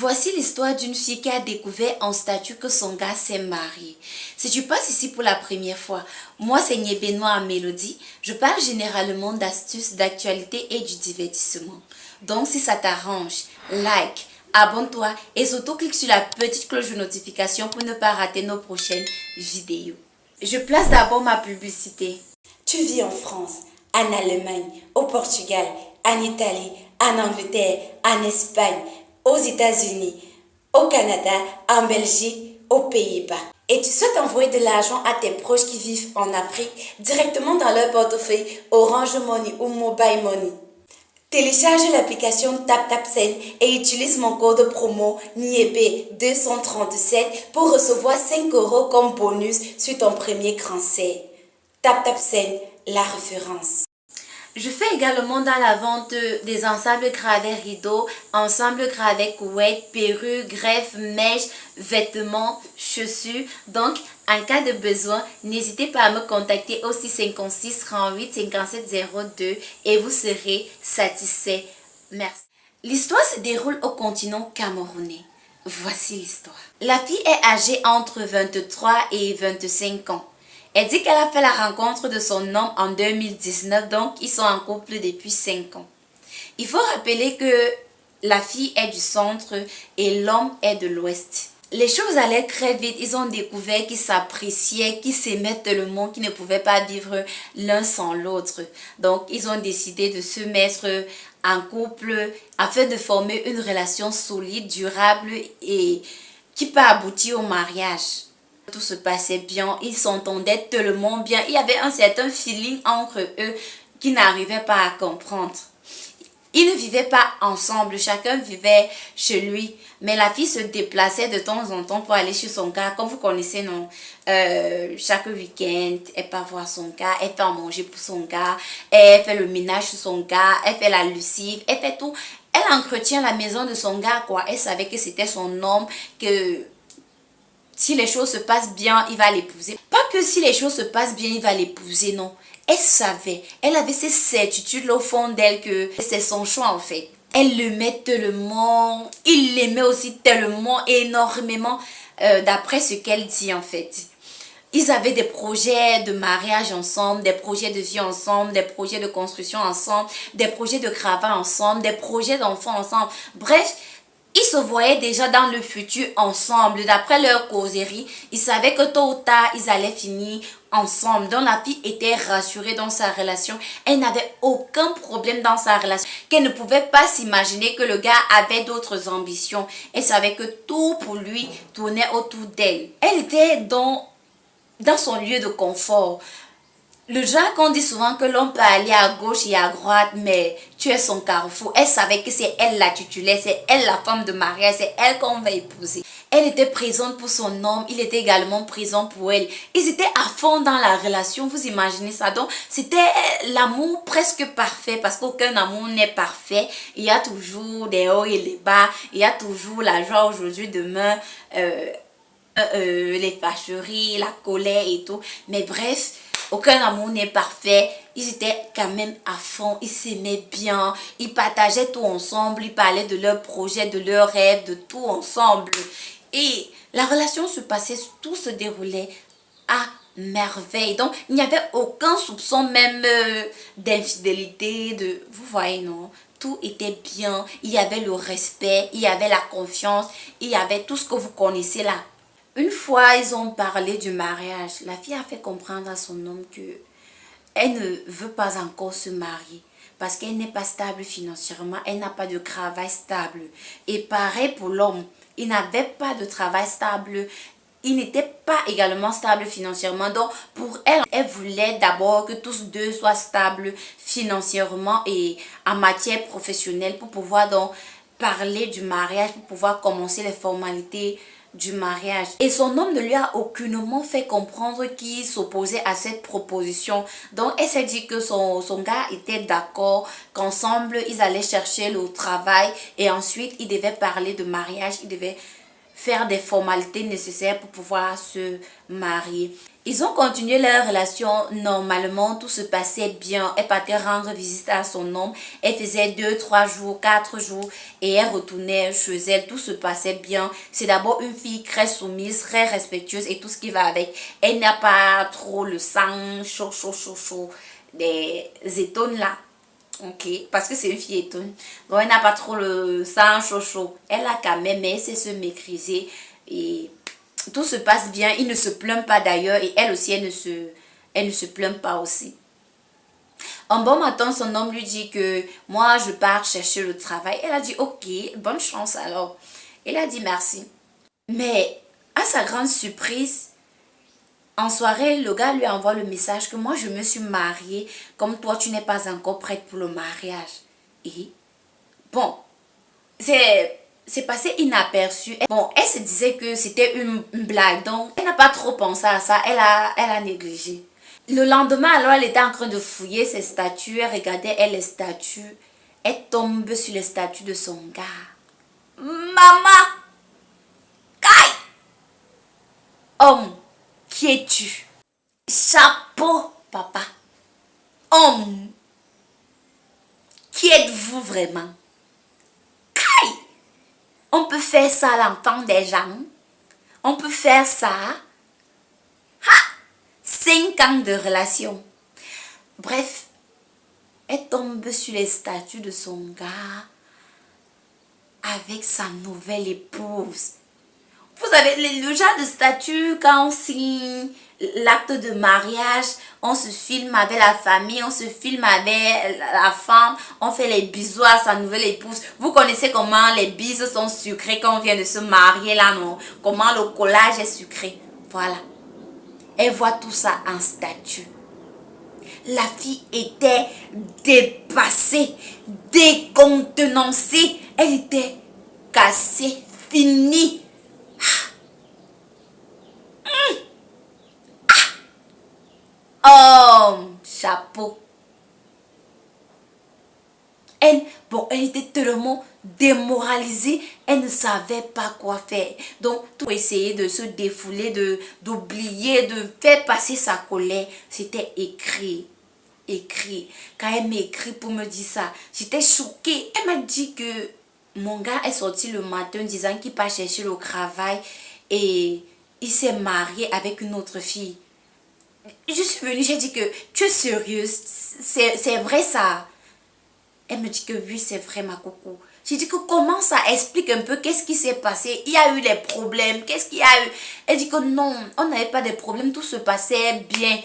Voici l'histoire d'une fille qui a découvert en statut que son gars s'est marié. Si tu passes ici pour la première fois, moi c'est Benoît à Mélodie. Je parle généralement d'astuces, d'actualité et du divertissement. Donc si ça t'arrange, like, abonne-toi et surtout clique sur la petite cloche de notification pour ne pas rater nos prochaines vidéos. Je place d'abord ma publicité. Tu vis en France, en Allemagne, au Portugal, en Italie, en Angleterre, en Espagne, aux États-Unis, au Canada, en Belgique, aux Pays-Bas. Et tu souhaites envoyer de l'argent à tes proches qui vivent en Afrique directement dans leur portefeuille Orange Money ou Mobile Money. Télécharge l'application TapTapSend et utilise mon code promo NIEB237 pour recevoir 5 € comme bonus sur ton premier transfert. TapTapSend, la référence. Je fais également dans la vente des ensembles gravés rideaux, ensembles gravés couettes, perruques, greffes, mèches, vêtements, chaussures. Donc, en cas de besoin, n'hésitez pas à me contacter au 656 38 57 02 et vous serez satisfait. Merci. L'histoire se déroule au continent camerounais. Voici l'histoire. La fille est âgée entre 23 et 25 ans. Elle dit qu'elle a fait la rencontre de son homme en 2019, donc ils sont en couple depuis 5 ans. Il faut rappeler que la fille est du centre et l'homme est de l'ouest. Les choses allaient très vite, ils ont découvert qu'ils s'appréciaient, qu'ils s'aimaient tellement qu'ils ne pouvaient pas vivre l'un sans l'autre. Donc ils ont décidé de se mettre en couple afin de former une relation solide, durable et qui peut aboutir au mariage. Tout se passait bien, ils s'entendaient tellement bien, il y avait un certain feeling entre eux qu'ils n'arrivaient pas à comprendre. Ils ne vivaient pas ensemble, chacun vivait chez lui, mais la fille se déplaçait de temps en temps pour aller chez son gars, comme vous connaissez, non? Chaque week-end, elle part voir son gars, elle fait à manger pour son gars, elle fait le ménage sur son gars, elle fait la lessive, elle fait tout. Elle entretient la maison de son gars, quoi. Elle savait que c'était son homme, que si les choses se passent bien, il va l'épouser. Pas que si les choses se passent bien, il va l'épouser, non. Elle savait, elle avait ces certitudes au fond d'elle que c'est son choix en fait. Elle l'aimait tellement, il l'aimait aussi tellement, énormément, d'après ce qu'elle dit en fait. Ils avaient des projets de mariage ensemble, des projets de vie ensemble, des projets de construction ensemble, des projets de travail ensemble, des projets d'enfants ensemble. Bref, ils se voyaient déjà dans le futur ensemble. D'après leur causerie, ils savaient que tôt ou tard, ils allaient finir ensemble. Donc la fille était rassurée dans sa relation. Elle n'avait aucun problème dans sa relation. Qu'elle ne pouvait pas s'imaginer que le gars avait d'autres ambitions. Elle savait que tout pour lui tournait autour d'elle. Elle était dans son lieu de confort. Le genre qu'on dit souvent que l'on peut aller à gauche et à droite, mais tu es son carrefour. Elle savait que c'est elle la titulaire, c'est elle la femme de mariage, c'est elle qu'on va épouser. Elle était présente pour son homme, il était également présent pour elle. Ils étaient à fond dans la relation, vous imaginez ça? Donc, c'était l'amour presque parfait, parce qu'aucun amour n'est parfait. Il y a toujours des hauts et des bas, il y a toujours la joie aujourd'hui, demain, les fâcheries, la colère et tout. Mais bref, aucun amour n'est parfait. Ils étaient quand même à fond, ils s'aimaient bien, ils partageaient tout ensemble, ils parlaient de leurs projets, de leurs rêves, de tout ensemble. Et la relation se passait, tout se déroulait à merveille. Donc, il n'y avait aucun soupçon même d'infidélité, vous voyez, non? Tout était bien, il y avait le respect, il y avait la confiance, il y avait tout ce que vous connaissez là. Une fois, ils ont parlé du mariage. La fille a fait comprendre à son homme que elle ne veut pas encore se marier parce qu'elle n'est pas stable financièrement, elle n'a pas de travail stable. Et pareil pour l'homme, il n'avait pas de travail stable, il n'était pas également stable financièrement. Donc pour elle, elle voulait d'abord que tous deux soient stables financièrement et en matière professionnelle pour pouvoir donc parler du mariage, pour pouvoir commencer les formalités du mariage. Et son homme ne lui a aucunement fait comprendre qu'il s'opposait à cette proposition. Donc elle s'est dit que son gars était d'accord, qu'ensemble ils allaient chercher le travail et ensuite ils devaient parler de mariage, ils devaient faire des formalités nécessaires pour pouvoir se marier. Ils ont continué leur relation normalement, tout se passait bien. Elle partait rendre visite à son homme. Elle faisait 2, 3 jours, 4 jours et elle retournait chez elle. Tout se passait bien. C'est d'abord une fille très soumise, très respectueuse et tout ce qui va avec. Elle n'a pas trop le sang chaud, chaud, chaud, chaud des étones là. Ok, parce que c'est une fille étonne. Donc elle n'a pas trop le sang chaud, chaud. Elle a quand même, mais elle sait se maîtriser et tout se passe bien, il ne se plaint pas d'ailleurs et elle aussi, elle ne se plaint pas aussi. Un bon matin, son homme lui dit que moi, je pars chercher le travail. Elle a dit, ok, bonne chance alors. Il a dit merci. Mais à sa grande surprise, en soirée, le gars lui envoie le message que moi, je me suis mariée, comme toi, tu n'es pas encore prête pour le mariage. Et bon, c'est passé inaperçu. Bon, elle se disait que c'était une blague, donc elle n'a pas trop pensé à ça, elle a négligé. Le lendemain, alors, elle était en train de fouiller ses statues, elle regardait elle les statues, elle tombe sur les statues de son gars. Maman! Kai! Homme, qui es-tu? Chapeau, papa. Homme, qui êtes-vous vraiment? On peut faire ça à l'entend des gens. On peut faire ça. Ha! 5 ans de relation. Bref, elle tombe sur les statuts de son gars avec sa nouvelle épouse. Vous savez, le genre de statut, quand on signe l'acte de mariage, on se filme avec la famille, on se filme avec la femme, on fait les bisous à sa nouvelle épouse. Vous connaissez comment les bises sont sucrées quand on vient de se marier là, non? Comment le collage est sucré. Voilà. Elle voit tout ça en statut. La fille était dépassée, décontenancée. Elle était cassée, finie. Oh, chapeau. Elle était tellement démoralisée, elle ne savait pas quoi faire. Donc, tout essayer de se défouler, d'oublier, de faire passer sa colère, c'était écrit. Écrit. Quand elle m'a écrit pour me dire ça, j'étais choquée. Elle m'a dit que mon gars est sorti le matin disant qu'il part chercher le travail et il s'est marié avec une autre fille. Je suis venue, j'ai dit que tu es sérieuse, c'est vrai ça. Elle me dit que oui, c'est vrai ma coco. J'ai dit que comment ça, explique un peu qu'est-ce qui s'est passé. Il y a eu des problèmes, qu'est-ce qu'il y a eu. Elle dit que non, on n'avait pas de problèmes, tout se passait bien.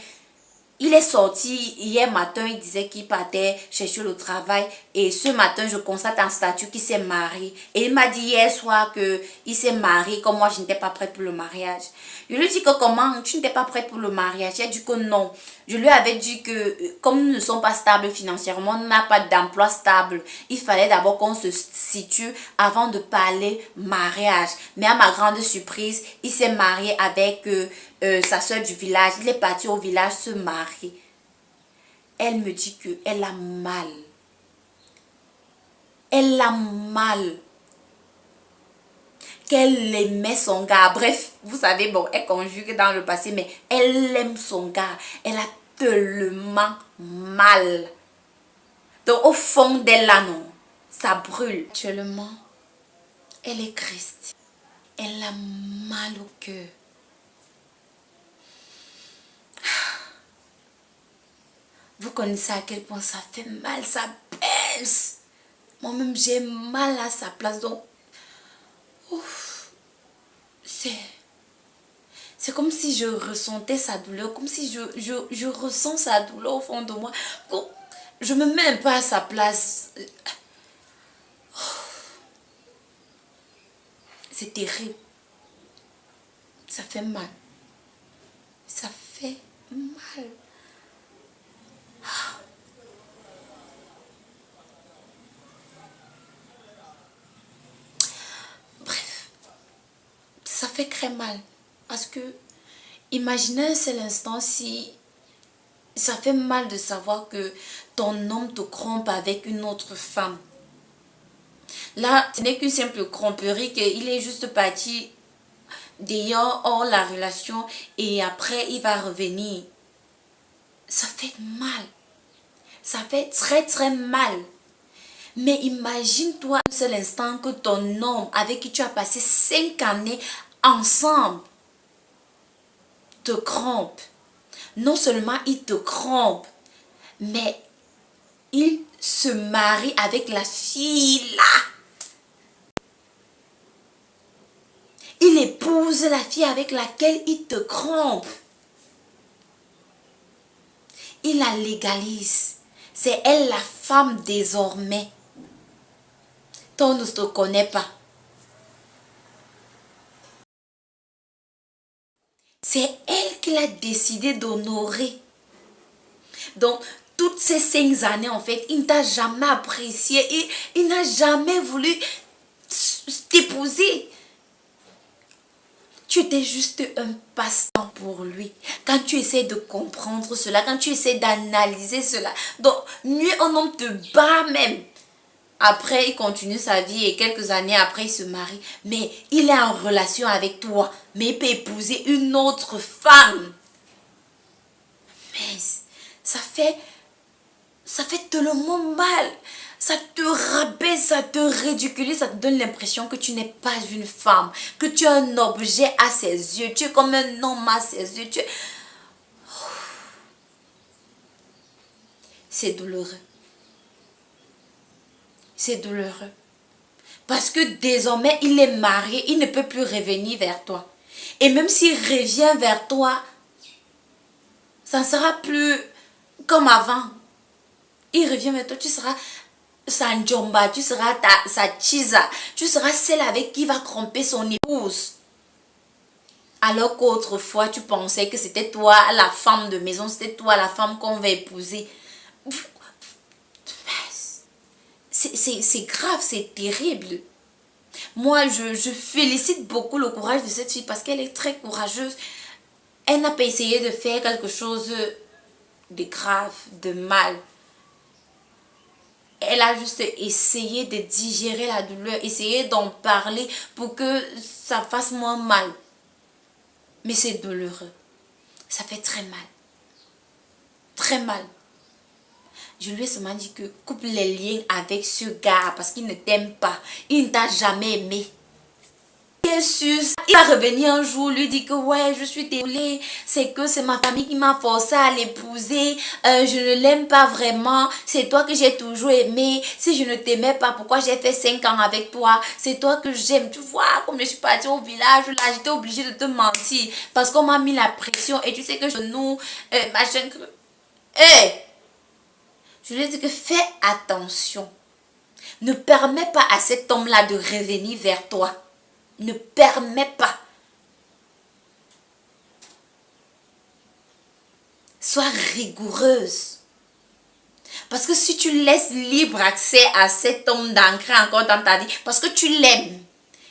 Il est sorti hier matin, il disait qu'il partait chercher le travail. Et ce matin, je constate en statut qu'il s'est marié. Et il m'a dit hier soir qu'il s'est marié, comme moi, je n'étais pas prête pour le mariage. Je lui ai dit que comment, tu n'étais pas prête pour le mariage. Il a dit que non. Je lui avais dit que comme nous ne sommes pas stables financièrement, on n'a pas d'emploi stable. Il fallait d'abord qu'on se situe avant de parler mariage. Mais à ma grande surprise, il s'est marié avec sa soeur du village. Il est parti au village se marier. Elle me dit qu'elle a mal. Elle a mal. Qu'elle aimait son gars. Bref, vous savez, bon, elle conjugue dans le passé, mais elle aime son gars. Elle a tellement mal. Donc, au fond d'elle, là, non, ça brûle. Actuellement, elle est triste. Elle a mal au cœur. Vous connaissez à quel point ça fait mal, ça baisse. Moi-même, j'ai mal à sa place. Donc, ouf, c'est comme si je ressentais sa douleur, comme si je ressens sa douleur au fond de moi. Je me mets un peu à sa place. C'est terrible. Ça fait mal. Ça fait mal. Bref, ça fait très mal. Parce que, imaginez un seul instant si ça fait mal de savoir que ton homme te trompe avec une autre femme. Là, ce n'est qu'une simple tromperie, qu'il est juste parti dehors, hors la relation, et après il va revenir. Ça fait mal. Ça fait très très mal. Mais imagine-toi un seul instant que ton homme avec qui tu as passé 5 années ensemble te trompe. Non seulement il te trompe, mais il se marie avec la fille là. Il épouse la fille avec laquelle il te trompe. Il la légalise. C'est elle la femme désormais. Toi, ne te connais pas. C'est elle qui a décidé d'honorer. Donc, toutes ces 5 années, en fait, il ne t'a jamais apprécié. Il n'a jamais voulu t'épouser. Tu étais juste un passe-temps pour lui. Quand tu essaies de comprendre cela, quand tu essaies d'analyser cela, donc, mieux un homme te bat même. Après, il continue sa vie et quelques années après, il se marie. Mais il est en relation avec toi. Mais il peut épouser une autre femme. Mais ça fait tellement mal. Ça te rabaisse, ça te ridiculise, ça te donne l'impression que tu n'es pas une femme. Que tu es un objet à ses yeux. Tu es comme un homme à ses yeux. C'est douloureux. C'est douloureux. Parce que désormais, il est marié, il ne peut plus revenir vers toi. Et même s'il revient vers toi, ça ne sera plus comme avant. Il revient vers toi, tu seras sa njomba, tu seras sa chisa, tu seras celle avec qui il va tromper son épouse. Alors qu'autrefois, tu pensais que c'était toi la femme de maison, c'était toi la femme qu'on va épouser. C'est grave, c'est terrible. Moi, je félicite beaucoup le courage de cette fille parce qu'elle est très courageuse. Elle n'a pas essayé de faire quelque chose de grave, de mal. Elle a juste essayé de digérer la douleur, essayé d'en parler pour que ça fasse moins mal. Mais c'est douloureux. Ça fait très mal. Très mal. Je lui ai seulement dit que coupe les liens avec ce gars parce qu'il ne t'aime pas. Il ne t'a jamais aimé. Bien sûr, il va revenir un jour, lui dire que ouais, je suis désolée, c'est que c'est ma famille qui m'a forcé à l'épouser, je ne l'aime pas vraiment, c'est toi que j'ai toujours aimé, si je ne t'aimais pas, pourquoi j'ai fait 5 ans avec toi, c'est toi que j'aime, tu vois, comme je suis partie au village, là, j'étais obligée de te mentir, parce qu'on m'a mis la pression, et tu sais que nous, machin, je lui ai dit que fais attention, ne permets pas à cet homme-là de revenir vers toi. Ne permets pas. Sois rigoureuse. Parce que si tu laisses libre accès à cet homme d'ancrer encore dans ta vie, parce que tu l'aimes,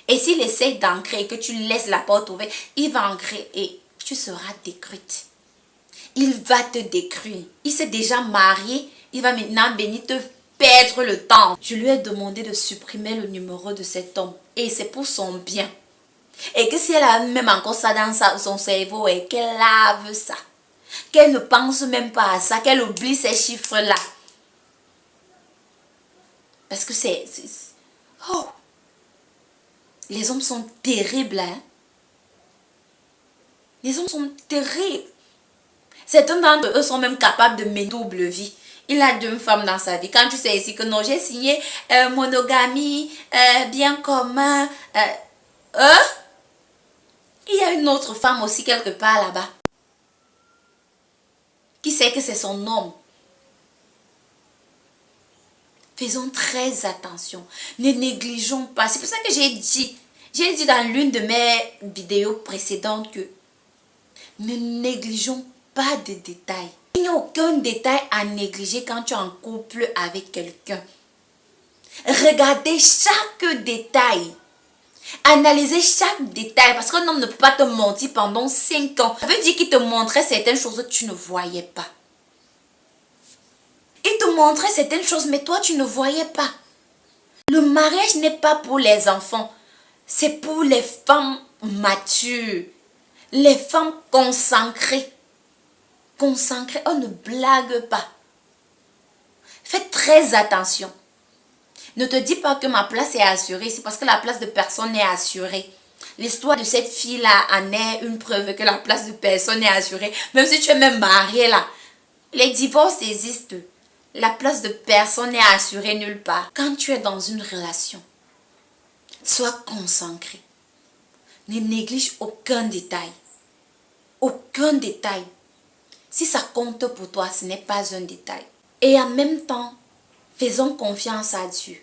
et s'il essaie d'ancrer et que tu laisses la porte ouverte, il va ancrer et tu seras détruite. Il va te détruire. Il s'est déjà marié, il va maintenant venir te perdre le temps. Je lui ai demandé de supprimer le numéro de cet homme. Et c'est pour son bien. Et que si elle a même encore ça dans son cerveau et qu'elle lave ça, qu'elle ne pense même pas à ça, qu'elle oublie ces chiffres-là. Parce que oh! Les hommes sont terribles, hein? Les hommes sont terribles. Certains d'entre eux sont même capables de mener double vie. Il a 2 femmes dans sa vie. Quand tu sais ici que non, j'ai signé monogamie, bien commun. Il y a une autre femme aussi quelque part là-bas. Qui sait que c'est son homme. Faisons très attention. Ne négligeons pas. C'est pour ça que j'ai dit dans l'une de mes vidéos précédentes que ne négligeons pas de détails. Il n'y a aucun détail à négliger quand tu es en couple avec quelqu'un. Regardez chaque détail. Analysez chaque détail parce qu'un homme ne peut pas te mentir pendant 5 ans. Ça veut dire qu'il te montrait certaines choses que tu ne voyais pas. Il te montrait certaines choses mais toi tu ne voyais pas. Le mariage n'est pas pour les enfants. C'est pour les femmes matures, les femmes consacrées. Consacrées, on ne blague pas. Faites très attention. Ne te dis pas que ma place est assurée, c'est parce que la place de personne n'est assurée. L'histoire de cette fille-là en est une preuve que la place de personne est assurée. Même si tu es même marié là. Les divorces existent. La place de personne n'est assurée nulle part. Quand tu es dans une relation, sois consacré. Ne néglige aucun détail. Aucun détail. Si ça compte pour toi, ce n'est pas un détail. Et en même temps, faisons confiance à Dieu.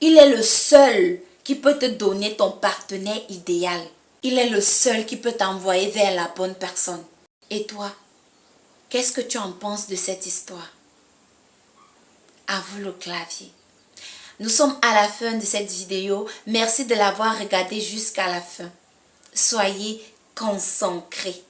Il est le seul qui peut te donner ton partenaire idéal. Il est le seul qui peut t'envoyer vers la bonne personne. Et toi, qu'est-ce que tu en penses de cette histoire? À vous le clavier. Nous sommes à la fin de cette vidéo. Merci de l'avoir regardée jusqu'à la fin. Soyez concentrés.